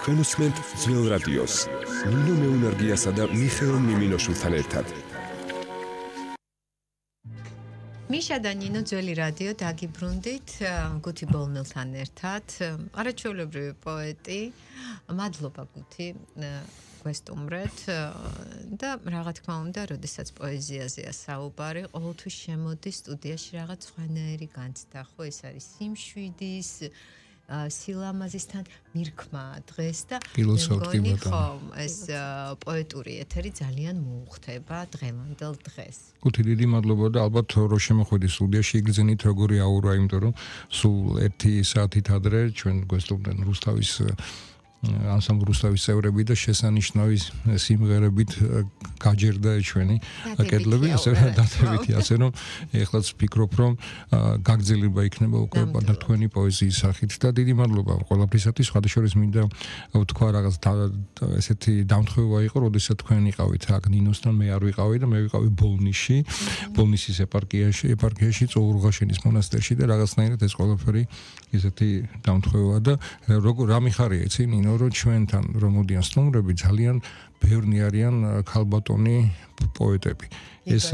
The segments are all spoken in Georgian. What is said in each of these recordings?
თქვენ უსმენთ ძველ რადიოს ნინო მეუნარგიასა და მიხეილ მიმინოშვილთან ერთად. მიშა და ნინო ძველი რადიო დაგიბრუნდით გუთი ბოლნელთან ერთად. არაჩვეულებრივი პოეტი. მადლობა გუთი გვესტუმრეთ და რა თქმა უნდა, როდესაც პოეზიაზეა საუბარი, ყოველთვის შემოდის სტუდიაში რაღაც სხვანაირი განცდა, ხო, ეს არის სიმშვიდის სილამაზისთან მირქმა დღეს და ფილოსოფიურად ხო ეს პოეტური ეთერი ძალიან მოუხდება დღევანდელ დღეს. გუთი დიდი მადლობა და ალბათ რო შემოხვედი სტუდიაში იგრძენით როგორი აურა, იმიტომ რომ სულ 1 საათით ადრე ჩვენ გვესტუმრდნენ რუსთავის ანსამბლ რუსთავის წევრები და შესანიშნავი სიმღერებით გაჯერდა ჩვენი კედლები, ასე დათებითი, ასე რომ ეხლაც ვფიქრობ, რომ გაგრძელება იქნება უკვე და თქვენი პოეზიის სახით და დიდი მადლობა ყველაფრისათვის. სხვადასხვა მინდა ვთქვა რაღაც ესეთი დამთხევა იყო, როდესაც თქვენ იყავით აქ ნინოსთან, მე არ ვიყავი და მე ვიყავი ბოლნისში, ბოლნისის ეპარქიაში, წოურღაშენის მონასტერში და რაღაცნაირად ეს ყველაფერი ესეთი დამთხევა და რა მიხარია იცი ნინო, რომ ჩვენთან რომ მოდიან სტუმრები ძალიან ბევრი არიან ქალბატონი პოეტები. ეს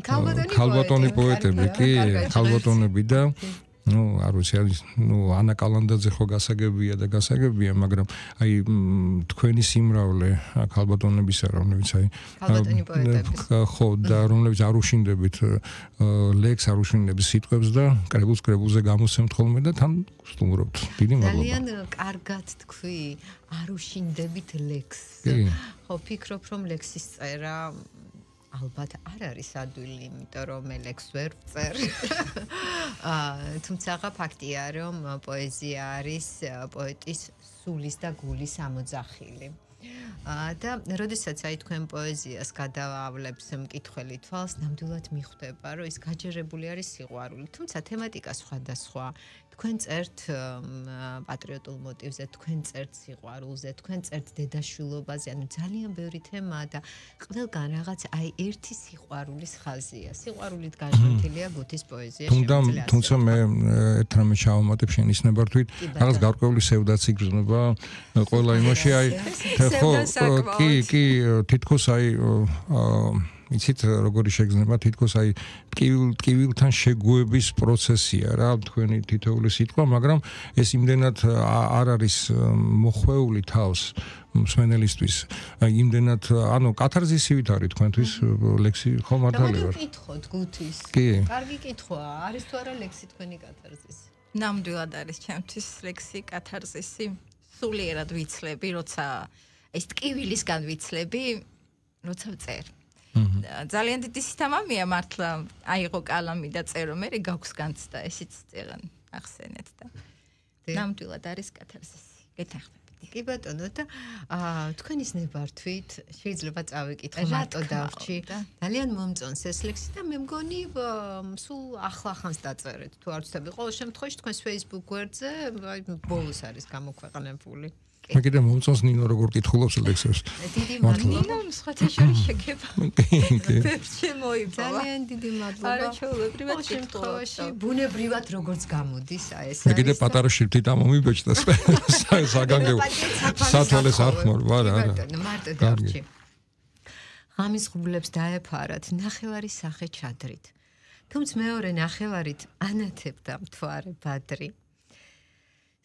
ქალბატონი პოეტები კი, ქალბატონები და არ ვიცი, ანა კალანდაძე ხო გასაგებია, მაგრამ აი თქვენი სიმრავლე ქალბატონებისა, რომლებიც აი ქალბატონი პოეტების ხო და რომლებიც არ უშინდებით ლექს, არ უშინდებით სიტყვებს და კრებულზე გამოსცემთ ხოლმე და თან სტუმრობთ. დიდი მადლობა. ძალიან კარგად თქვი, არ უშინდებით ლექს. ხო, ფიქრობ, რომ ლექსის წერა ალბათ არ არის ადვილი, იმიტომ რომ მე ლექს ვერ ვწერ. თუმცა ფაქტია, რომ პოეზია არის პოეტის სულის და გულის ამოძახილი. და როდესაც აი თქვენ პოეზიას გადავავლებს მკითხველი თვალს, ნამდვილად მიხვდება, რომ ის გაჯერებული არის სიყვარული. თუმცა თემატიკა სხვადასხვა. თქვენ წერთ პატრიოტულ მოტივზე, თქვენ წერთ სიყვარულზე, თქვენ წერთ დედაშვილობაზე, ანუ ძალიან ბევრი თემაა და ყველგან რაღაც აი ერთი სიყვარულის ხაზია. სიყვარულით გაჟღერთილია გუთის პოეზია. თუმცა მე ერთ რამე ჩავამატებ შენის ნებართვით, რაღაც გარკვეული სევდაც იგრძნობა ყველა იმაში, აი ხო, კი, თითქოს აი იცით როგორი შეგრძნება, თითქოს აი ტკივილთან შეგუების პროცესია რა თქვენი თითოეული სიტყვა, მაგრამ ეს იმდენად არ არის მოხვეული თავს მსმენელისთვის, იმდენად ანუ კათარზისივით არის თქვენთვის ლექსი ხო მართალი ვარ. გითხოთ გუთის. კი. კარგი კითხვაა, არის თუ არა ლექსი თქვენი კათარზისი? ნამდვილად არის ჩემთვის ლექსი კათარზისი. სულიერად ვიცლები, როცა ეს ტკივილისგან ვიცლები, როცა ვწერ. ძალიან დიდი სითამამია მართლა აიღო კალამი და წერო, მე გაქვს განცდა, ესეც წერან ახსენეთ და ნამდვილად არის კათარზისი. გეთანხმებით. კი ბატონო და თქვენის ნებართვით შეიძლება წავიკითხო მარტო დავრჩი. ძალიან მომწონს ეს ლექსი და მე მგონი სულ ახლა-ახანს დაწერეთ. თუ არ ვცდები, ყოველ შემთხვევაში თქვენს Facebook გვერდზე ბოლოს არის გამოქვეყნებული. მე კიდე მომწონს ნინო როგორ კითხულობს ლექსებს. დიდი მადლობა. ნინო სხვათა შორის შეგება. შემოიბავა. ძალიან დიდი მადლობა. არაჩვეულებრივად შემთხვევაში ბუნებრივად როგორც გამოდის ეს მე კიდე პატარა შიფთით ამომიბეჭდა საგანგებო. სათვალეს არ ხმარ, არა. მარტო დავრჩი. ღამის ღრუბლებს დაეფარათ ნახევარი სახე ჩადრით. თუმცა მეორე ნახევარით ანათებდა მთვარე ბადრი.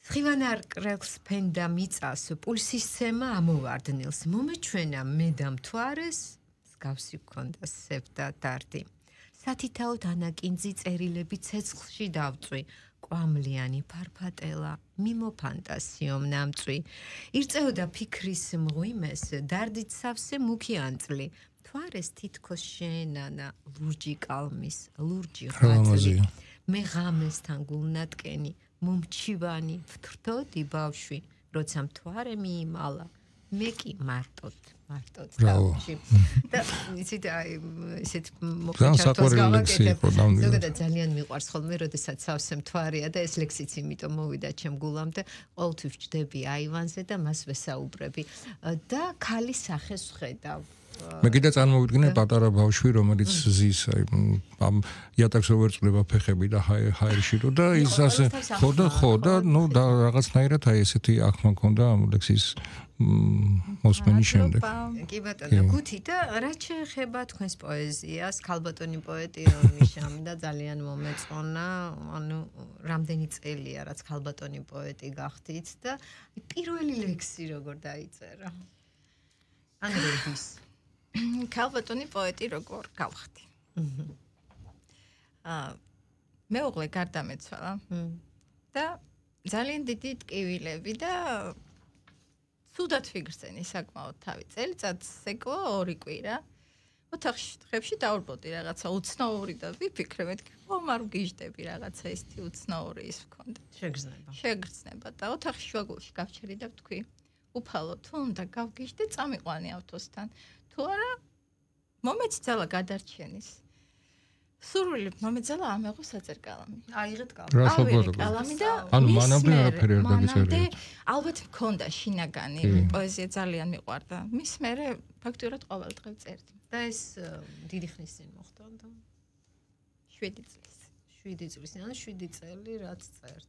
ხივანარკრელს ფენდა მიწას, პულსის ცემა ამოვარდნილს, მომეჩვენა მე და მთვარეს, მსგავსი გქონდა სევდა დარდი. სათითაოდ ანაკინძი წერილები ცეცხლში დავწვი, კვამლიანი ფარფატელა, მიმოფანტასიომ ნამწვი. ირწეოდა ფიქრის მღვიმეს, დარდით სავსე მუქი ანწლი. მთვარეს თითქოს შეენანა ლურჯი კალმის, ლურჯი ღვაწლი. მე ღამესთან გულნატკენი, მომჩივანი ვთრთოდი ბავშვი, როცა მთვარე მიიმალა, მე კი მარტოდ დავში. და იცით აი ესეთ მოხერხებას გავაკეთებ. ზოგადად ძალიან მიყვარს ხოლმე, როდესაც სავსე მთვარეა და ეს ლექსიც იმიტომ მოვიდა ჩემ გულამდე, ყოველთვის ვჭდები აივანზე და მას ვესაუბრები და ქალის სახეს ვხედავ. მე კიდე წარმოვიდგინე პატარა ბავშვი, რომელიც ზის ამ იატაკს რო ვერწყლება ფეხები და ჰაერში რო და ის ასე ხო და ნუ და რაღაცნაირად აი ესეთი აღქმა მქონდა ამ ლექსის მოსმენის შემდეგ. კი ბატონო, გუთი და რაც შეეხება თქვენს პოეზიას, ქალბატონი პოეტი რომიშამ და ძალიან მომეწონა, ანუ რამდენი წელია რაც ქალბატონი პოეტი გახდით და პირველი ლექსი როგორ დაიწერა? ანუ როდის? ქალბატონი პოეტი როგორ გავხდი? მეუღლე გარდამეცვალა და ძალიან დიდი ტკივილები და ცუდად ვიგრძენი საკმაოდ თავი. წელიწადს ეკო 2 კვირა. ოთახში ხებში დავუბრუნდი რაღაცა უცნაური და ვიფიქრე მეთქი, ხომ არ ვგიჟდები რაღაცა ისეთი უცნაური ის ვქონდა. შეგრძნება და ოთახში შუაგულში გავჩერი და ვთქვი, უფალო თუ უნდა გავგიჟდე, წამიყვანი ავტოსთან. თუ არა მომეცალა გადარჩენის. სურვილი მომეცალა ამეღო საწერ კალამი. აიღეთ კალამი და ანუ მანამდე არაფერი არ დაგიწერია. ალბათ მქონდა შინაგანი პოეზია ძალიან მიყვარდა. მის მერე ფაქტურად ყოველ დღე წერდი. და ეს დიდი ხნის წინ მოხდა და 7 წლის. 7 წლის, ანუ 7 წელი რაც წერთ.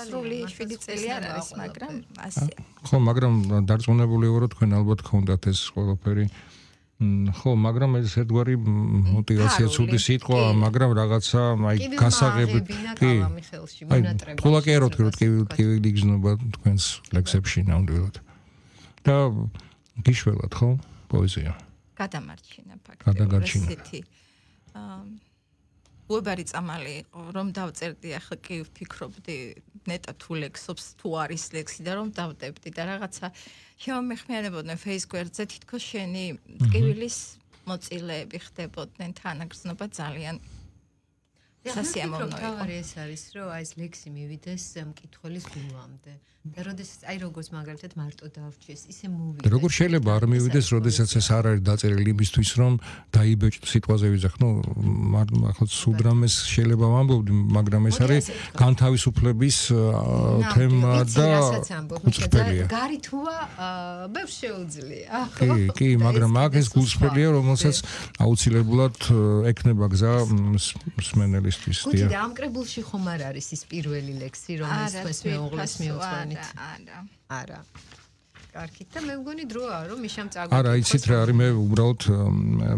სრული 7 წელი არ არის, მაგრამ ასე. ხო, მაგრამ დარწმუნებული ვარო თქვენ ალბათ გქონდათ ეს ყველაფერი. ხო, მაგრამ ეს ერთგვარი мотиваცია ცუდი სიტყვა, მაგრამ რაღაცა აი გასაღები კი. თულა კი არ ვთქვი რომ ტკივილი გზნობა თქვენს ლექსებში ნამდვილად. და გიშველად ხო პოეზია. გადამარჩინა ფაქტობრივად ესეთი უებარი წამალი იყო რომ დავწერდი ახლა კი ვფიქრობდი ნეტა თუ ლექსობს თუ არის ლექსი და რომ დავდებდი და რაღაცა შემომეხმიანებოდნენ Facebook-ზე თითქოს შენი ტკივილის მოწილეები ხდებოდნენ თანაგრძნობა ძალიან სასიამოვნო იყო. თავარი ეს არის რომ აი ეს ლექსი მივიდეს მკითხველის გულამდე და როდესაც აი როგორც მაგალითად მარტო დავრჩეს ისე მოვიდეს. როგორ შეიძლება არ მივიდეს, როდესაც ეს არ არის დაწერილი იმისთვის რომ დაიბეჭდ სიტყვაზე ვიზახ, ნუ ახლა სუდრამეს შეიძლება ვამბობდი, მაგრამ ეს არის განთავისუფლების თემა და უწყებელია. გარი თუა ბევრს შეუძლია. კი, მაგრამ მაგ ეს გულწრფელია, რომელსაც აუცილებლად ექნება გზა მსმენელისთვის. გუთი და ამ კრებულში ხომ არ არის ის პირველი ლექსი, რომელიც თქვენს მეუღლეს მიუძღვენით? არა. კარგი და მე მგონი დროა რომ მიშამ წაგვიყვანოს. არა, იცით რა არის, მე უბრალოდ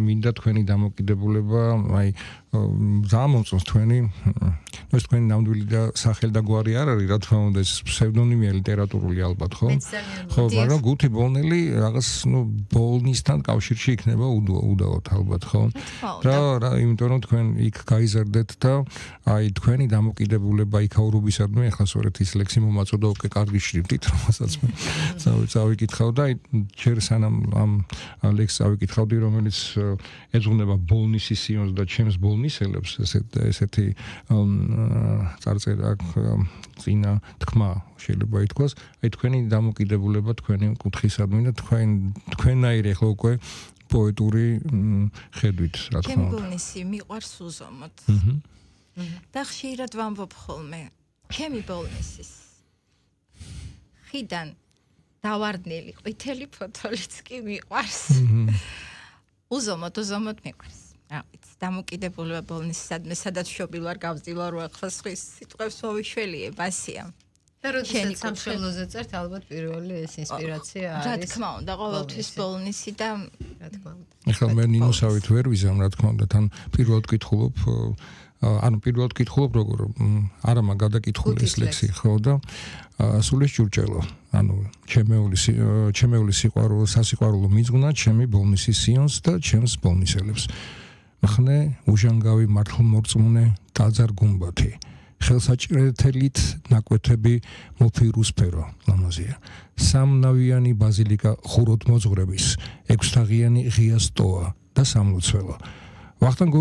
მინდა თქვენი დამოკიდებულება, აი ზამომწონს თქვენი, ნუ ეს თქვენი ნამდვილი და სახელი და გვარი არ არის, რა თქმა უნდა, ეს ფსევდონიმია ლიტერატურული ალბათ, ხო? ხო, მაგრამ გუთი ბოლნელი რაღაც, ნუ ბოლნისთან კავშირში იქნება უდაოდ ალბათ, ხო? რა, იმიტომ რომ თქვენ იქ გაიზარდეთ და აი თქვენი დამოკიდებულება იქაურობისადმი, ახლა სწორედ ის ლექსი მომაწოდა უკვე კარგი შრიფტით, რომელსაც მე წავიკითხავ და აი ჯერ სანამ ამ ლექსს წავიკითხავდი, რომელიც ეძღვნება ბოლნისის სიონს და ჩემს ბოლნისელებს, ესეთი წარწერა წინა თქმა შეიძლება ითქვას, აი თქვენი დამოკიდებულება თქვენი კუთხისადმი და თქვენაირი ახლა უკვე პოეტური ხედვით, რა თქმა უნდა. ჩემ ბოლნისი მიყვარს უზომოდ. და ხშირად ვამბობ ხოლმე, ჩემი ბოლნისის ხიდან დავარდნილი ყვითელი ფოთოლიც კი მიყვარს. უზომოდ მიყვარს. რა ვიცი, დამოკიდებულება ბოლნისისადმი, სადაც შობილ ვარ გავზდილო რა ახლა სხვის სიტყვებს მოვიშველიებ ასია. და როდესაც სამშობლოზე წერთ, ალბათ პირველი ეს ინსპირაცია არის. რა თქმა უნდა, ყოველთვის ბოლნისი და რა თქმა უნდა. ეხლა მე ნინოსავით ვერ ვიზამ, რა თქმა უნდა, თან პირველად ვკითხულობ ანუ პირველად ვკითხულობ როგორ არა მაგ გადაკითხული ეს ლექსი ხო და სულის ჭურჭელო ანუ ჩემეული სასიყვარულო მიძღვნა ჩემი ბოლნისის სიონს და ჩემს ბოლნისელებს მახნე უჟანგავი მართლმორწმუნე ტაძარ გუმბათი ხელსაჭრეთელით ნაკვეთები მოფირუსფერო ლამაზია სამნავიანი ბაზილიკა ხუროთ მოძღვრების 6 თაღიანი ღია სტოა და სამლოცველო ვახტანგ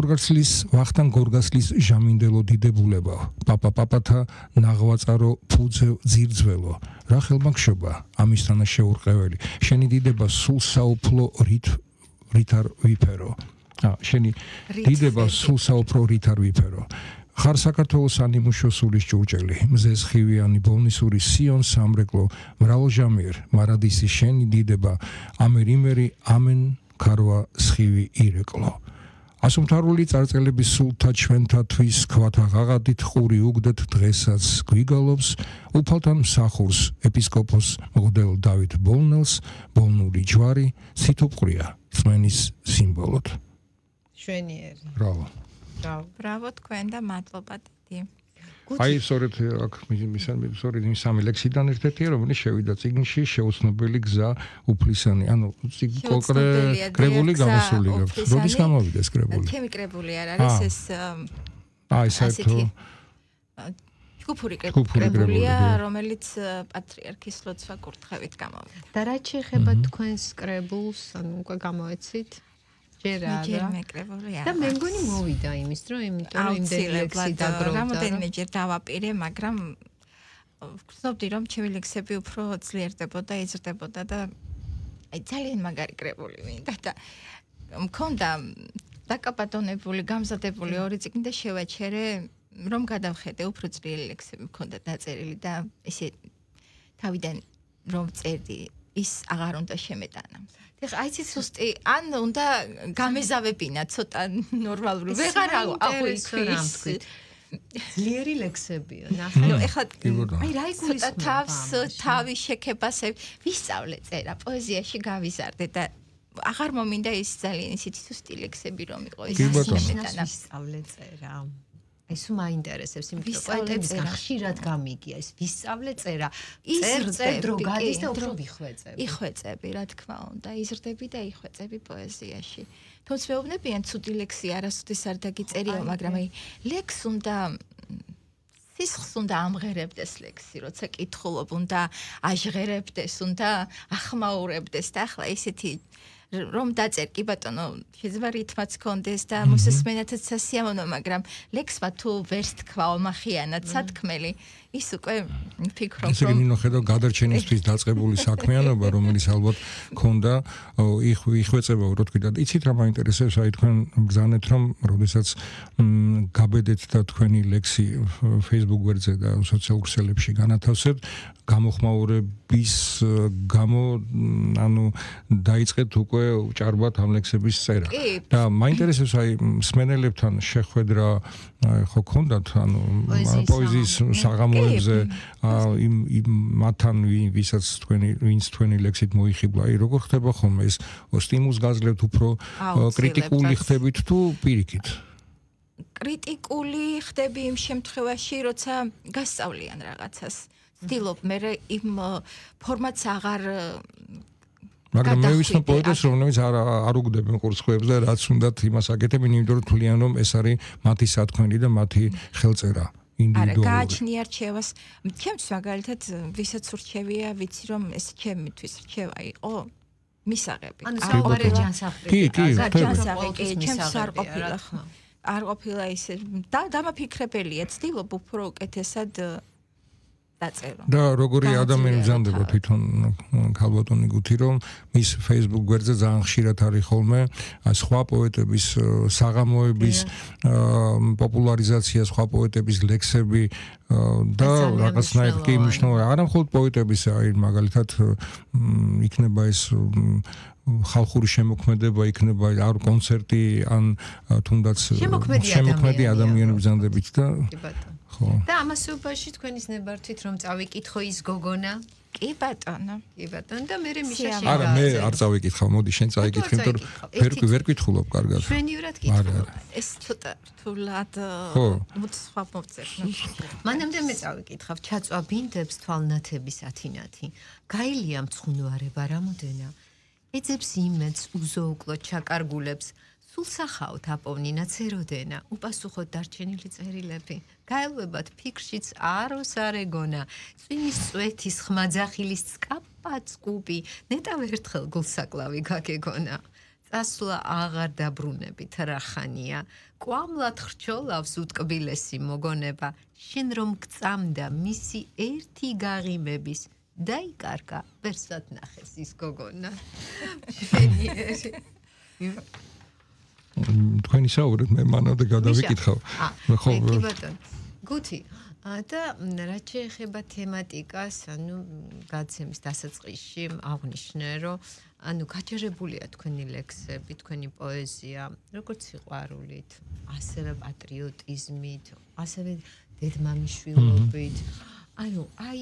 გორგასლის ჟამინდელო დიდებულება პაპათა ნაღვაწარო ფუძე ძირძველო რა ხელმაგშობა ამისთანა შეურყეველი შენი დიდება სულ საუფლო რითარ ვიფერო შენი დიდება სულ საუფლო რითარ ვიფერო ხარ საქართველოს ანიმუშო სულის ჭურჭელი მზეს ხივიანი ბოლნისური სიონ სამრეკლო მრავალჟამიერ მარადისი შენი დიდება ამერ იმერი ამენ ქარვა სხივი ირეკლო. ასომთავრული წარწერების სულთა ჩვენთათვის ქვათა ღაღადით ყური უგდეთ დღესაც გვიგალობს უფალთან მსახურს ეპისკოპოს მღვდელ დავით ბოლნელს ბოლნური ჯვარი სითოფყრია წმენის სიმბოლოდ. შვენიერი. ბრავო. ბრავო თქვენ და მადლობა დიდი. აი სწორედ აქ სწორედ იმ სამი ლექსიდან ერთ-ერთია რომელიც შევიდა წიგნში შეუცნობელი გზა უფლისანი ანუ კრებული გამოსული გაქვს როდის გამოვიდა ეს კრებული ჩემი კრებული არ არის ეს საერთო ჯგუფური კრებულია რომელიც პატრიარქის ლოცვა კურთხევით გამოვიდა და რა შეეხება თქვენს კრებულს ანუ უკვე გამოეცით ჯერ არა და მე მგონი მოვიდა იმის რომ იმიტომ რომ იმდენი ლექსი დაგროვდა რამოდენიმეჯერ დავაპირე მაგრამ ვგრძნობდი რომ ჩემი ლექსები უფრო ძლიერდებოდა იზრდებოდა და აი ძალიან მაგარი კრებული მინდა და მქონდა დაკაპატონებული გამზადებული ორი წიგნი და შევაჩერე რომ გადავხედე უფრო ძლიერი ლექსები მქონდა დაწერილი და ესე თავიდან რომ წერდი ის აღარ უნდა შემეტანა. ეხლა აიცი სუსტი ან უნდა გამეზავებინა ცოტა ნორმალური ვეღარ აღვიქვის ძლიერი ლექსებია ნახე ეხლა აი რა იგულისხმება თავის შექებას ვისწავლე წერა პოეზიაში გავიზარდე და აღარ მომინდა ის ძალიან ისეთი სუსტი ლექსები რომ იყო ის შემეტანა ვისწავლე წერა აი სულ მაინტერესებს იმიტომ რომ პოეტების ხშირად გამიგია ის ვისწავლე წერა წერ დრო გადის და უფრო იხვეწები რა თქმა უნდა იზრდები და იხვეწები პოეზიაში თუმცა მეუბნებიან ცუდი ლექსი არასოდეს არ დაგიწერიო მაგრამ აი ლექს უნდა სისხლს უნდა ამღერებდეს ლექსი როცა კითხულობ უნდა აჟღერებდეს უნდა ახმაურებდეს და ახლა ისეთი რომ დაწერ კი ბატონო შეიძლება რითმაც კონდეს და მოსესმენათაც სასიამოვნო მაგრამ ლექსმა თუ ვერს თქვაო მახიანად სათქმელი ის უკვე ფიქრობ რომ ისე ხედავ გადარჩენისთვის დაწყებული საქმიანობა რომელიც ალბათ ქონდა იხვეწება რო თქვი და იცით რა მაინტერესებს აი თქვენ ბრძანეთ რომ როდესაც გაბედეთ და თქვენი ლექსი Facebook გვერდზე და სოციალურ ქსელებში განათავსებთ გამოხმაურების გამო ანუ დაიწყეთ უკვე ჭარბად ამ ლექსების წერა და მაინტერესებს აი მსმენელებთან შეხვედრა ხო ქონდათ ანუ პოეზიის საღამოებზე მათთან ვინც თქვენი ლექსით მოიხიბლა აი როგორ ხდება ხოლმე ეს სტიმულს გაძლევთ უფრო კრიტიკული ხდებით თუ პირიქით კრიტიკული ხდები იმ შემთხვევაში როცა გასწავლიან რაღაცას ვცდილობ მე იმ ფორმატს აღარ მაგრამ მე ვიცნობ პოეტებს რომლებიც არ უგდებენ ყურცხოებს და რაც უნდათ იმას აკეთებენ იმიტომ რომ თვლიან რომ ეს არის მათი სათქმელი და მათი ხელწერა ინდივიდუალური არა გააჩნია რჩევას ჩემთვის მაგალითად ვისაც ურჩევია ვიცი რომ ეს ჩემთვის რჩევა იყო მისაღები ანუ საუბარი ჯანსაღები კი ჩემს არ ყოფილა ისე დამაფიქრებელია ცდილობ უფრო უკეთესად დაწერო. და როგორი ადამიანი მზანდება თვითონ ქალბატონი გუთი რომ მის Facebook გვერდზე ძალიან ხშირად არის ხოლმე სხვა პოეტების საღამოების პოპულარიზაცია სხვა პოეტების ლექსები და რაღაცნაირად კი მნიშვნელოვანი არა მხოლოდ პოეტების აი მაგალითად იქნება ეს ხალხური შემოქმედება იქნება არ კონცერტი ან თუნდაც შემოქმედი ადამიანები მზანდებით და და ამასობაში თქვენის ნებართვით რომ წავიკითხო ის გოგონა კი ბატონო და მე მიშა არა მე არ წავიკითხავ მოდი შენ წაიკითხე იმიტომ რომ ვერ კითხულობ კარგად შვენივრად კითხულობ ეს ცოტა რთულად სხვა მოვწერთ მანამდე მე წავიკითხავ ჩაწვა ბინდებს თვალნათების ათინათი გაილია მცხუნვარება რამოდენა ეძებს იმედს უზოუკლო ჩაკარგულებს სულ სახავთ აპოვნინა ცეროდენა უპასუხოთ დარჩენილი წერილები გაელვებათ ფიქრშიც აროს არეგონა წვიმის წვეთის ხმაძახილის წკაპაწკუპი ნეტავ ერთხელ გულსაკლავი გაგეგონა წასვლა აღარ დაბრუნებით რახანია კვამლად ხრჩოლავს უტკბილესი მოგონება შენ რომ გწამდა მისი ერთი გაღიმების დაიკარგა ვერსად ნახეს ის გოგონა შვენიერი თქვენი საუბრით მე მანამდე გადავიკითხავ. კი ბატონო. გუთი, და რაც შეეხება თემატიკას, ანუ გაცემის დასაწყისში აღვნიშნე, რომ ანუ გაჯერებულია თქვენი ლექსები, თქვენი პოეზია, როგორც სიყვარულით, ასევე პატრიოტიზმით, ასევე დედმამიშვილობით. ანუ აი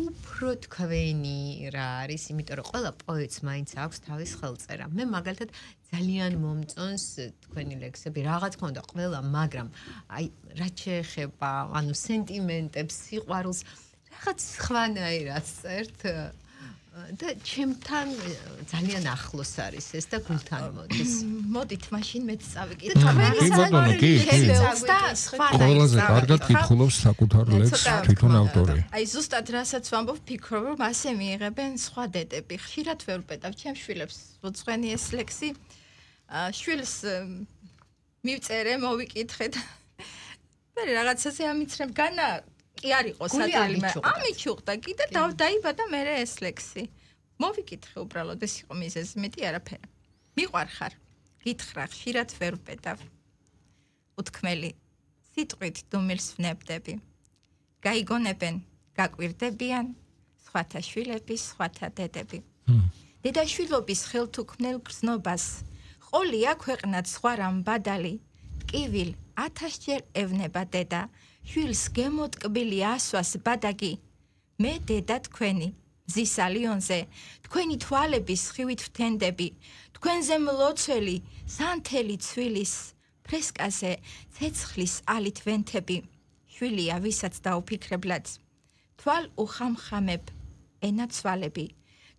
უფრო თქვენი რა არის, იმიტომ რომ ყველა პოეტს მაინც აქვს თავის ხელწერა. მე მაგალითად ძალიან მომწონს თქვენი ლექსები, რა თქმა უნდა, ყველა, მაგრამ აი რაც შეეხება ანუ სენტიმენტებს, სიყვარულს, რაღაც სხვანაირად წერთ და ჩემთან ძალიან ახლოს არის ეს და გულთან მოდის. მოდით მაშინ მეც წავიკითხე. ყველაზე კარგად კითხულობს საკუთარ ლექსს თვითონ ავტორი. აი ზუსტად რასაც ვამბობ, ვფიქრობ, რომ ასე მიიღებენ სხვა დედები. ხშირად ვერ ვპეტავ ჩემ შვილებს მოძღვენი ეს ლექსი. შვილს მივწერე, მოვიკითხე და მე რაღაცაზე ამიცრებ განა კი არ იყო საძველი მე ამიჩუხდა კიდე დაიბადა მე ეს ლექსი მოვიკითხე უბრალოდ ეს იყო მიზეზი მეტი არაფერი მიყვარხარ გითხრა ხშირად ვერ ვპეტავ უთქმელი სიტყვით დუმილს ვნებდები გაიგონებენ გაკვირდებიან სხვათა შვილები სხვათა დედები დედაშვილობის ხელთუქმნელ გრძნობას ყოლია ქვეყნად სხვა რამ ბადალი ტკივილ 1000-ჯერ ევნება დედა შვილს გემოტკბილი ასვას ბადაგი მე დედა თქვენი ზისალიონზე თქვენი თვალების ხივით ვთენდები თქვენზე მლოცველი სანთელი ცვილის ფრესკაზე ცეცხლის ალით ვენთები შვილია ვისაც დაუფიქრებლად თვალ უხამხამებ ენაცვალები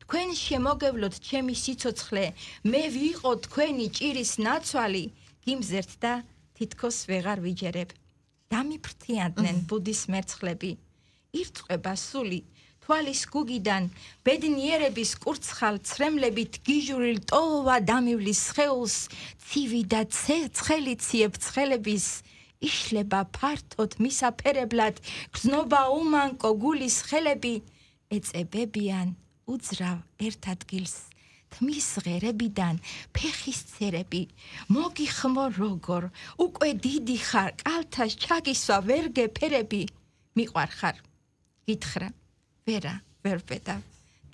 თქვენ შემოგევლოთ ჩემი სიცოცხლე მე ვიყო თქვენი ჭირის ნაცვალი გიმზერთ და თითქოს ვეღარ ვიჯერებ დამიფრთიანდნენ ბუდის მერცხლები ირწყვება სული თვალის გუგიდან ბედნიერების კურცხალ ცრემლებით გიჟურილ ტოვა დამივლის სხეულს ცივი და ცხელი ციებ ცხელების იშლება ფართოდ მისაფერებლად გზნობა უმანკო გულის ხელები ეწებებიან უძრავ ერთ ადგილს თმის ღერებიდან ფეხის ცერები მოგიხმო როგორ უკვე დიდი ხარ კალთას ჩაგისვა ვერ გეფერები მიყვარხარ გითხრა ვერა ვერ ვპეტავ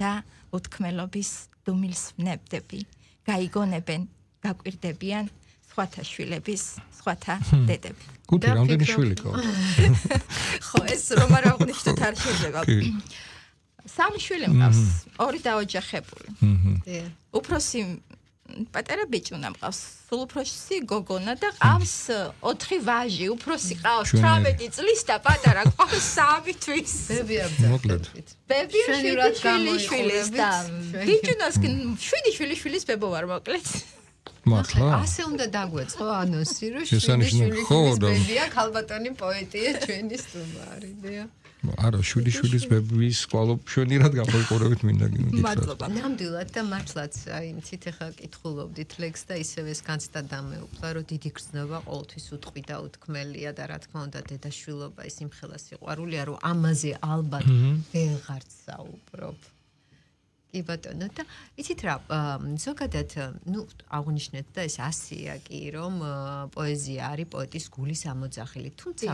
და უთქმელობის დუმილს ვნებდები გაიგონებენ გაკვირდებიან სხვათა შვილების სხვათა დედები გუთი რამდენი შვილი ყავს ხო ეს რომ არ აღნიშნოთ არ შეიძლება სამი შვილი მყავს ორი დაოჯახებული უფროსი პატარა ბიჭი უნდა მყავს სულ უფროსი გოგონა და ყავს 4 ვაჟი უფროსი ყავს 18 წლის და პატარა ყავს 3 თვის მოკლედ ბები შვილის და ბიჭუნას 7 შვილის ბებო ვარ მოკლედ მართლა ასე უნდა დაგვეწყო ანონსი რომ შვილის ბებია ქალბატონი პოეტია ჩვენი სტუმარი დიახ არა შვილის ბების კვალოფშენირად გამოიყურებით მინდა გითხრათ მადლობა ნამდვილად და მართლაც აი თით ახლა კითხულობდით ლექს და ისევე ეს განცდა დამეუფლა რომ დიდი გრძნობა ყოველთვის უთყვი და უთქმელია და რა თქმა უნდა დედაშვილობა ის იმხელა სიყვარულია რომ ამაზე ალბათ ვეღარც საუბრობ კი ბატონო და იცით რა ზოგადად ნუ აღნიშნეთ და ეს ასია კი რომ პოეზია არის პოეტის გულის ამოძახილი თუმცა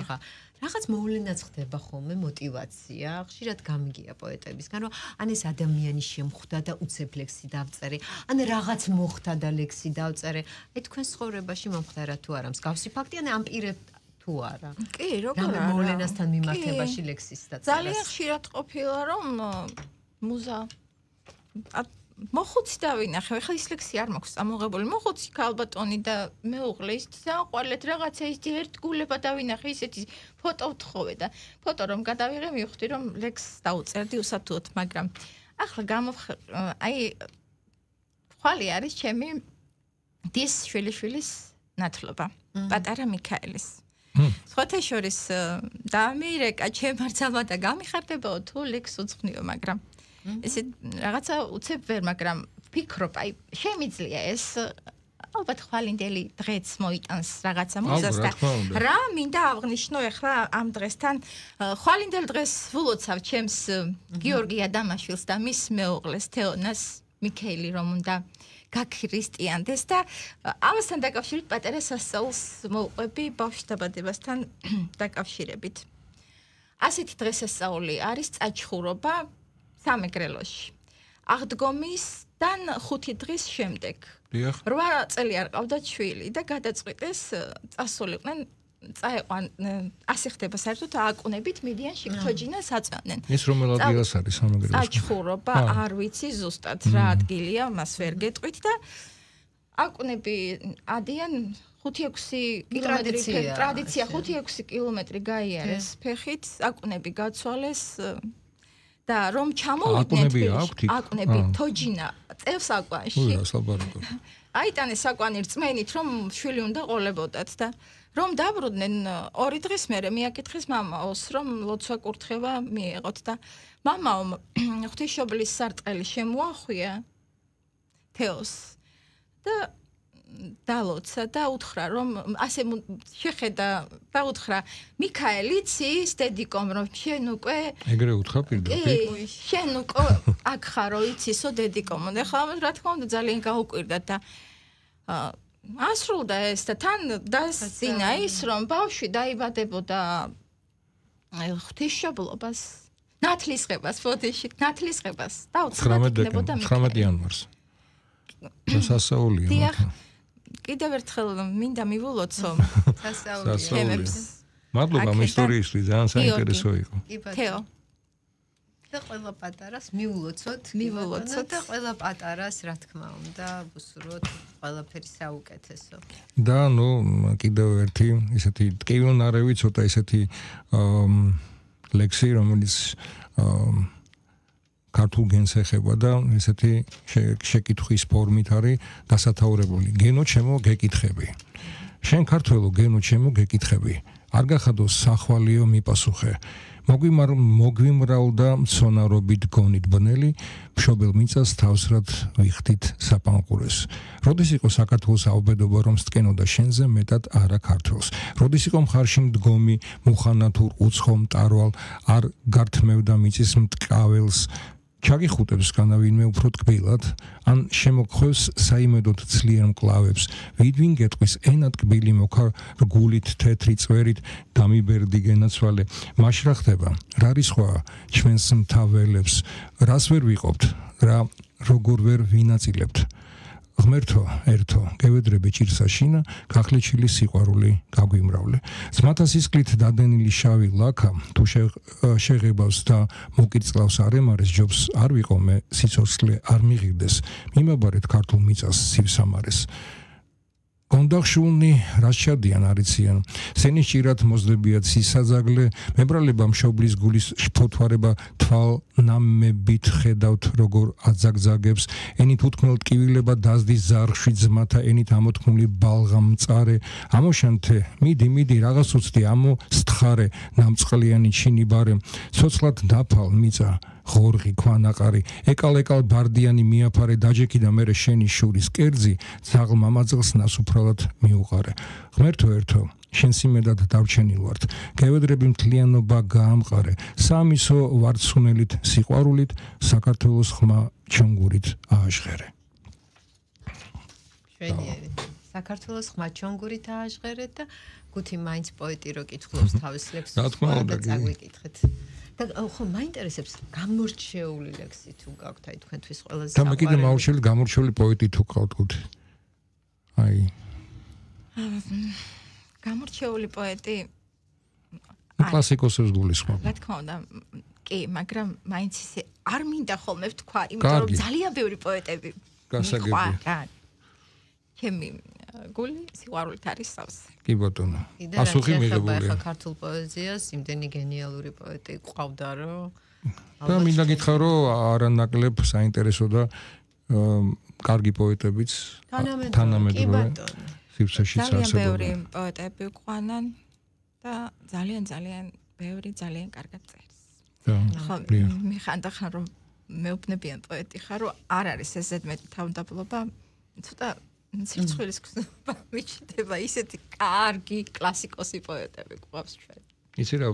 რაღაც მოვლენაც ხდება ხოლმე мотиваცია ხშირად გამიგია პოეტებისგან რომ ან ეს ადამიანი შემხვდა და უცებ ლექსი დავწერე ან რაღაც მოხდა და ლექსი დავწერე აი თქვენ ცხოვრებაში მომხდარა თუ არა მსგავსი ფაქტი ან ამ პირებ თუ არა კი როგორ არა მოვლენასთან მიმართებაში ლექსის დაწერას ძალიან ხშირად ყოფილა რომ მუზა მოხუცი დავინახე ხა ის ლექსი არ მაქვს ამოღებული მოხუცი ქალბატონი და მეუღლე ის საყვარლეთ რაღაცა ის ერთგულება დავინახე ისეთი ფოტო ვთხოვე და ფოტო რომ გადავიღე მივხვდი რომ ლექს დაუწერდი უსათუოდ მაგრამ ახლა აი ხალი არის ჩემი დის შვილიშვილის ნათლობა პატარა მიქაელის სხვათა შორის დამირეკა ჩემ არცალმა და გამიხარდებაო თუ ლექს უძღვნიო მაგრამ ესე რაღაცა უცებ ვერ მაგრამ ვფიქრობ აი შემიძლია ეს ალბათ ხვალინდელი დღეც მოიტანს რაღაცა მუზას და რა მინდა აღნიშნო ახლა ამ დღესთან ხვალინდელ დღეს ვლოცავ ჩემს გიორგი ადამაშვილს და მის მეუღლეს თეონას მიქეილი რომ უნდა გაქრისტიანდეს და ამასთან დაკავშირებით პატარა სასწაულს მოვყვები ბავშვთა დაბადებასთან დაკავშირებით ასეთი დღესასწაული არის წაჩხურობა სამეგრელოში. აღდგომისთან 5 დღის შემდეგ. 8 წელი არ ყავდათ შვილი და გადაწყვიტეს წასულიყვნენ წაეყვან ასე ხდება საერთოდ ააკუნებით მიდიან შიქთოჯინას აწვანენ. ეს რომელ ადგილას არის სამეგრელოში? წაჩხურობა არ ვიცი ზუსტად რა ადგილია, მას ვერ გეტყვით და ააკუნები ადიან 5-6 კილომეტრი ტრადიცია 5-6 კილომეტრი გაიარეს ფეხით, ააკუნები გაცვალეს და რომ ჩამოვიდნენ ააკუნები თოჯინა წევს აკვანში. აიტანეს აკვანი რწმენით რომ შვილი უნდა ყოლებოდათ და რომ დაბრუნდნენ 2 დღის მერე მიაკითხეს მამაოს რომ ლოცვა კურთხევა მიეღოთ და მამაომ ღვთისმშობლის სარტყელი შემოახვია თეოს და დალოცა და უთხრა რომ ასე შეხედა და უთხრა მიქაელიცის დედიკომ რომ შენ უკვე ეგრე უთხრა პირდაპირ შენ უკვე აქ ხარო იცისო დედიკომ და ხა რა თქმა უნდა ძალიან გაუკვირდა და ასრულდა ეს და თან დასინა ის რომ ბავშვი დაიბადებოდა ღვთისმშობლობას ნათლისღებას ფოთიში ნათლისღებას და 19 იანვარს სასაულია კიდევ ერთხელ მინდა მივულოცო სასაულია მადლობა ამ ისტორიისთვის ძალიან საინტერესო იყო თეო და ყველა პატარას მივულოცოთ და ყველა პატარას რა თქმა უნდა ვუსურვოთ ყველაფერი საუკეთესო და ნუ კიდევ ერთი ისეთი ტკივილნარევი ცოტა ისეთი ლექსი რომელიც ქართულ გენს ეხება და ესეთი შეკითხვის ფორმით არის დასათაურებული. გენო ჩემო გეკითხები. შენ ქართველო გენო ჩემო გეკითხები. არ გახადო სახვალიო მიპასუხე. მოგვიმრავლდა მცონარობით გონით ბნელი, მშობელ მიწას თავსრად ვიხდით საპანყურეს. როდის იყო საქართველოს აუბედობა რომ სტკენოდა შენზე მეტად არა ქართველს. როდის იყო მხარში მდგომი მუხანათურ უცხო მტარვალ არ გართმევდა მიწის მტკაველს ჩაგიხუტებს განავინმე უფრო ტკბილად ან შემოგხვევს საიმედოდ ძლიერ მკლავებს ვიდვინ გეტყვის ენა ტკბილი მოქარ რგულით თეთრი წვერით დამიბერდი გენაცვალე მაშრა ხდება რა რისხვა ჩვენს მთაველებს რას ვერ ვიყოფთ რა როგორ ვერ ვინაწილებთ ღმერთო ერთო გევედრები ჭირსაშინა გახლეჩილი სიყვარული გაგვიმრავლე ძმათა სისხლით დადენილი შავი ლაქა თუ შეღებავს და მოკირწყლავს არემარეს ჯობს არ ვიყო მე სიცოცხლე არ მიღირდეს მიმაბარეთ ქართულ მიწას სივსამარეს გონდახშულნი რაც ჩადიან არიციან სენის ჭირად მოსდებიათ სისაძაგლე მებრალება მშობლის გულის შფოთვარება თვალ ნამებით ხედავთ როგორ აძაგძაგებს ენით უთქმელ ტკივილება დაზდის ზარხში ძმათა ენით ამოთქმული ბალღამ მწარე ამოშანთე მიდი რაღაც უცდი ამო სთხარე ნამწყლიანი ჩინი ბარე ცოცხლად დაფალ მიწა ღორღი ქვანაყარი ეკალ ბარდიანი მიაფარე დაჯექი და მერე შენი შურის კერძი ძაღლ მამაძღლს ნასუფრალად მიუყარე ღმერთო ერთო შენ სიმედად დავჩენილ ვართ გევედრები მთლიანობა გაამყარე სამისო ვარცუნელით სიყვარულით საქართველოს ხმა ჩონგურით ააჟღერე შვედიერი საქართველოს ხმა ჩონგურით ააჟღერეთ და გუთი მაინც პოეტი რო კითხულობს თავის ლექსს რა თქმა უნდა წაგვიკითხეთ და ხო მაინტერესებს გამორჩეული ლექსი თუ გაქვთ აი თქვენთვის ყველაზე და მე კიდე მაურჩელი გამორჩეული პოეტი თუ გყავთ გუთი აი გამორჩეული პოეტი კლასიკოსებს გულისხმობ რა თქმა უნდა კი მაგრამ მაინც ისე არ მინდა ხოლმე ვთქვა იმიტომ რომ ძალიან ბევრი პოეტები გასაგებია ჩემი გული სიყვარულით არის სავსე კი ბატონო პასუხი მიღებულია ახლა ქართულ პოეზიას იმდენი გენიალური პოეტი ყავდა რომ და მინდა გითხრა რომ არანაკლებ საინტერესო და კარგი პოეტებიც თანამედროვე სივრცეში ძალიან წარსებულნი ბევრი პოეტები ყვანან და ძალიან ბევრი ძალიან კარგად წერს ხო მიხანდახან რომ მეუბნებიან პოეტი ხარ რომ არ არის ეს ზედმეტი თავდაბლობა ცოტა სიცოცხლის გზნობა მიჩნდება ისეთი კარგი კლასიკოსი პოეტები გვყავს ჩვენ. იცი რა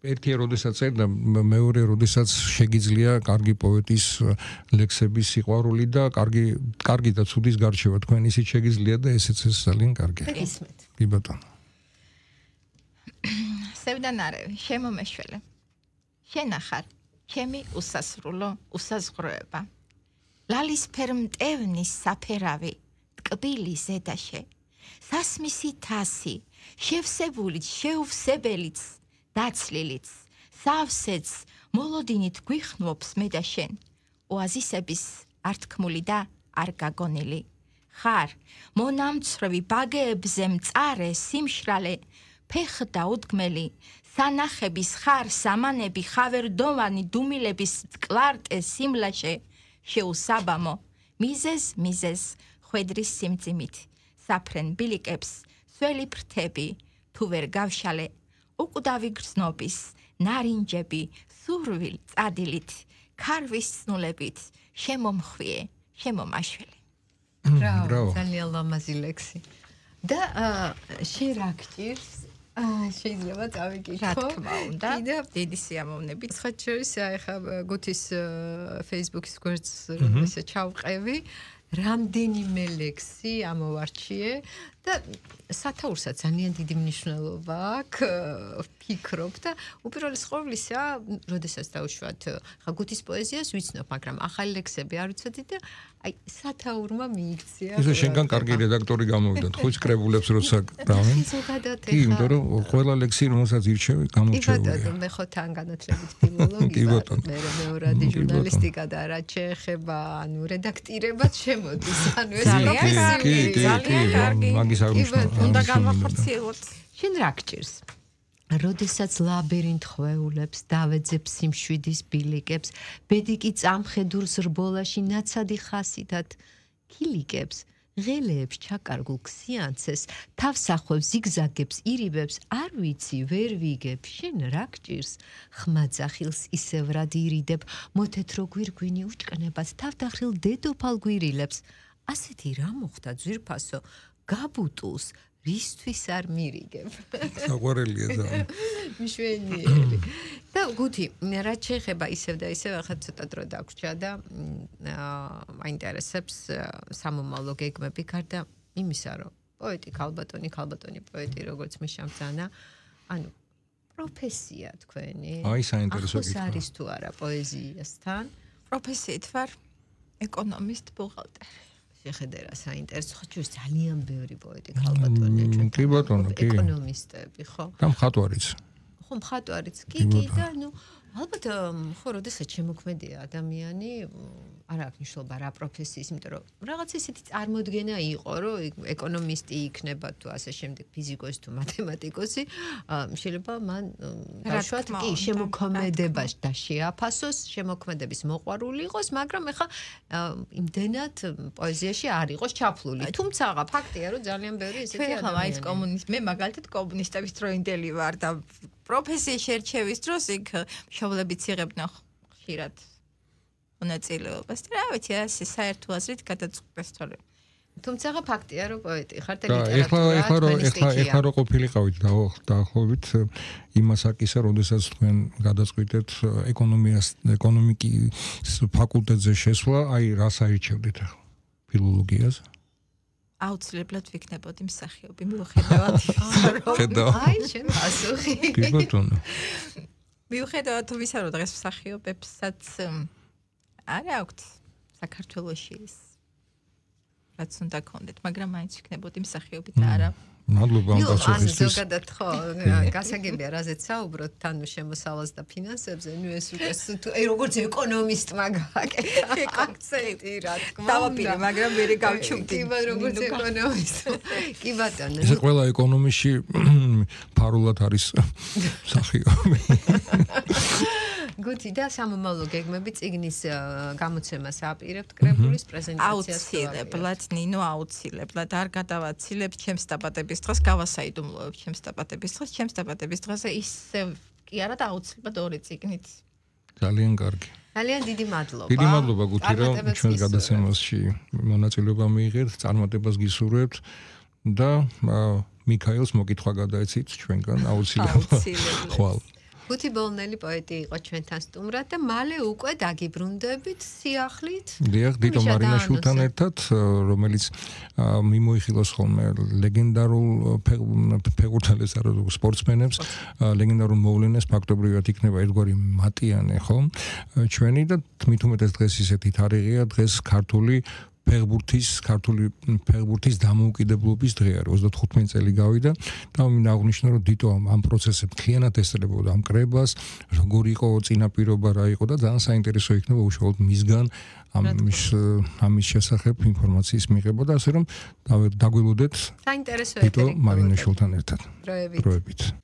ერთია როდესაც წერდა მეორე როდესაც შეგიძლია კარგი პოეტის ლექსების სიყვარული და კარგი და ცუდის გარჩევა თქვენ ისიც შეგიძლია და ესეც ძალიან კარგია. ისმეთ. კი ბატონო. სევდანარევი, შემომეშველე. შენ ახარ, ჩემი უსასრულო უსაზღვროება. ლალისფერ მტევნის საფერავი, ტკბილი ზედაშე. სასმისი თასი, შევსებულიც, შეუვსებელიც, დაცლილიც, სავსეც, მოლოდინით გვიხნობს მე და შენ. ოაზისების ართქმული და არ გაგონილი. ხარ, მონამცრევი ბაგეებზე მწარე სიმშრალე, ფეხდა უდგმელი, სანახების ხარ სამანები ხავერდოვანი დუმილების კლარტე სიმლაშე, შეუსაბამო, მიზეზ, ხვედრის სიმძიმით, საფრენ ბილიკებს, სველი ფრთები, თუ ვერ გავშალე, უკვდავი გრძნობის, ნარინჯები, სურვილ წადილით, ქარვის ცნულებით, შემომხვიე, შემომაშველი. ბრავო, ძალიან ლამაზი ლექსი. და შენ რა გჭირს? შეიძლება წავიკითხო. რა თქმა უნდა, დიდი სიამოვნებით. ხათ შორის ახლა გუთის Facebook-ის გვერდს ესე ჩავყევი. რამდენიმე ლექსი ამოვარჩიე და სათაურსაც ძალიან დიდი მნიშვნელობა აქვს, ფიქრობ და უპირველეს ყოვლისა, როდესაც დავუშვათ, ხა გუთის პოეზიას ვიცნობ, მაგრამ ახალი ლექსები არ ვიცოდი და აი სათაურმა მიიქცია. ისე შენგან კარგი რედაქტორი გამოვიდა, ხუც კრებულებს როცა გრავენ. კი, იმიტომ რომ ყველა ლექსი რომელსაც ირჩევი, გამორჩეულია. კი, მე ხო თან განათლებით ფილოლოგია, მე მეორადი ჟურნალისტიკა და რა შეეხება, ანუ რედაქტირებაც შემოდის, ანუ ეს კი, მაგის არ ნიშნავს. უნდა განვახორციელოთ. შენ რა გჭირს? როდესაც ლაბირინთ ხვეულებს, დავეძებ სიმშვიდის ბილიკებს, ბედიკი წამხედურს რბოლაში ნაცადი ხასითად კილიკებს, ღელეებს ჩაკარგულ ქსიანცეს, თავს ახევს ზიგზაგებს, ირიბებს, არ ვიცი, ვერ ვიგებ, შენ რა გჭირს? ხმა ძახილს ისევ რად ირიდებ, მოთეთრო გვირგვინი უჭკნებას, თავდახრილ დედოფალ გვირილებს, ასეთი რა მოხდა ძვირფასო, გაბუტულს რისთვის არ მირიგებ? საყვარელია ძალიან. მშვენიერი. და გუთი, რაც შეეხება ისევ და ისევ, ახლა ცოტა დრო დაგვრჩა და მაინტერესებს სამომავლო გეგმები გარდა იმისა, რომ პოეტი ქალბატონი პოეტი, როგორც მე შამცანა, ანუ პროფესია თქვენი. აი, საინტერესო კითხვა. ახოს არის თუ არა პოეზიასთან? პროფესიით ვარ ეკონომისტ ბუღალტერი. შეხედე რა საინტერესო, ხო ჩვენ ძალიან ბევრი პოეტი ქალბატონია ჩვენ. კი ბატონო, კი. ეკონომისტები, ხო? და მხატვარიც. ხო, მხატვარიც კი და ნუ ალბათ ხო, როდესაც შემოქმედია ადამიანი, არ აქვს მნიშვნელობა რა პროფესიის, იმიტომ რომ რაღაც ისეთი წარმოდგენა იყო, რომ ეკონომისტი იქნება თუ ასე შემდეგ, ფიზიკოსი თუ მათემატიკოსი, შეიძლება მან დაშვათ კი შემოქმედებას და შეაფასოს, შემოქმედების მოყვარული იყოს, მაგრამ ეხა იმდენად პოეზიაში არ იყოს ჩაფლული. თუმცა ფაქტია, რომ ძალიან ბევრი ისეთი ადამიანია. მე მაგალითად კომუნისტების დროინდელი ვარ და პროფესიის შერჩევის დროს იქ მშობლებიც იღებდნენ ხშირად მონაწილეობას. რა ვიცი, ასე საერთო აზრით გადაწყვეტეს თორე. თუმცა ფაქტია, რომ პოეტი ხარ და ლიტერატურა ეხლა რო ყოფილიყავით დაახლოებით იმას აკისა, როდესაც თქვენ გადაწყვიტეთ ეკონომიკის ფაკულტეტზე შესვლა, აი რას აირჩევდით ახლა? ფილოლოგიას? აუცილებლად ვიქნებოდი მსახიობი, მიუხედავად იმისა, რომ აი შენ პასუხი. კი ბატონო. მიუხედავად იმისა, რომ დღეს მსახიობებსაც არ აქვთ საქართველოში ის რაც უნდა გქონდეთ, მაგრამ მაინც ვიქნებოდი მსახიობი და არა. მადლობა ამ პასუხისთვის. ზოგადად ხო, გასაგებია რაზეც საუბრობთ, ანუ შემოსავალს და ფინანსებზე, ნუ ეს უკვე როგორც ეკონომისტმა გააკეთა აქცენტი, რა თქმა უნდა. დავაპირე, მაგრამ მე გავჩუმდი. კი, როგორც ეკონომისტი. კი ბატონო. ეს ყველა ეკონომისტში ფარულად არის მსახიობი. გუთი და სამომავლო გეგმები წიგნის გამოცემას აპირებთ კრებულის პრეზენტაციას. აუცილებლად, ნინო, აუცილებლად არ გადავაცილებ ჩემს დაბადების დღეს, გავასაიდუმლოებ ჩემს დაბადების დღეს, ჩემს დაბადების დღეზე ისევ კი არა და აუცილებლად ორი წიგნით. ძალიან კარგი. ძალიან დიდი მადლობა. დიდი მადლობა გუთი, რომ ჩვენს გადაცემაში მონაწილეობა მიიღეთ, წარმატებას გისურვებთ და მიქაელს მოკითხვა გადაეცით ჩვენგან აუცილებლად. ხვალ. ხუთი ბოლნელი პოეტი იყო ჩვენთან სტუმრად და მალე უკვე დაგიბრუნდებით სიახლით. დიახ, დიტო მარინაშვილთან ერთად, რომელიც მიმოიხილოს ხოლმე ლეგენდარულ ფეხბურთელებს, სპორტსმენებს, ლეგენდარულ მოვლენას ფაქტობრივად იქნება ერთგვარი მატიანე, ხო? ჩვენი და მით უმეტეს დღეს ისეთი თარიღია, დღეს ქართული ფეხბურთის დამოუკიდებლობის დღეა. 35 წელი გავიდა და მინდა აღვნიშნო, რომ დიტო ამ პროცესებს მთლიანად ესწრებოდა ამ კრებას, როგორ იყო წინაპირობა, რა იყო და ძალიან საინტერესო იქნება უშუალოდ მისგან ამის შესახებ ინფორმაციის მიღება და ასე რომ დაგვილოდეთ საინტერესო დიტო მარინაშვილთან ერთად. დროებით.